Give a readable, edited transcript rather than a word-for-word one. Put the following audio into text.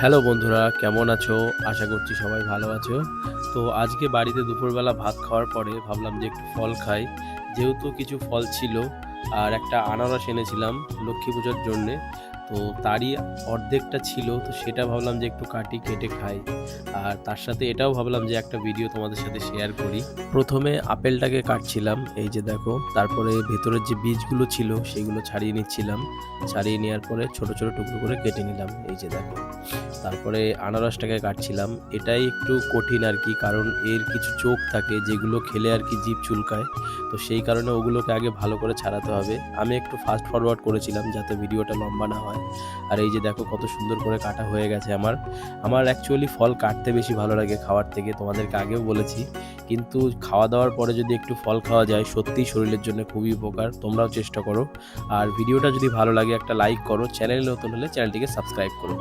Hello বন্ধুরা, কেমন আছো? আশা করছি সবাই ভালো আছো। তো আজকে বাড়িতে দুপুরবেলা ভাত খাওয়ার পরে ভাবলাম যে একটু ফল খাই। যেহেতু কিছু ফল ছিল আর একটা আনারস এনেছিলাম লক্ষ্মী পুজোর জন্যে। তো তারই অর্ধেকটা ছিল, তো সেটা ভাবলাম যে একটু কেটে খাই। আর তার সাথে এটাও ভাবলাম যে একটা ভিডিও তোমাদের সাথে শেয়ার করি। প্রথমে আপেলটাকে কাটছিলাম, এই যে দেখো। তারপরে ভেতরের যে বীজগুলো ছিল সেগুলো ছাড়িয়ে নিচ্ছিলাম। ছাড়িয়ে নেওয়ার পরে ছোট ছোট টুকরো করে কেটে নিলাম, এই যে দেখো। তারপরে আনারসটাকে কাটছিলাম। এটাই একটু কঠিন আর কি, কারণ এর কিছু চোখ থাকে যেগুলো খেলে আর কি জিভ চুলকায়। তো সেই কারণে ওগুলোকে আগে ভালো করে ছাড়াতে হবে। আমি একটু ফাস্ট ফরওয়ার্ড করেছিলাম যাতে ভিডিওটা লম্বা না হয়। আর এই যে দেখো কত সুন্দর করে কাটা হয়ে গেছে আমার। আমার অ্যাকচুয়ালি ফল কাটতে বেশি ভালো লাগে খাওয়ার থেকে, তোমাদেরকে আগেও বলেছি। কিন্তু খাওয়া দাওয়ার পরে যদি একটু ফল খাওয়া যায় সত্যিই শরীরের জন্য খুবই উপকার। তোমরাও চেষ্টা করো। আর ভিডিওটা যদি ভালো লাগে একটা লাইক করো, চ্যানেলে নতুন হলে চ্যানেলটিকে সাবস্ক্রাইব করো।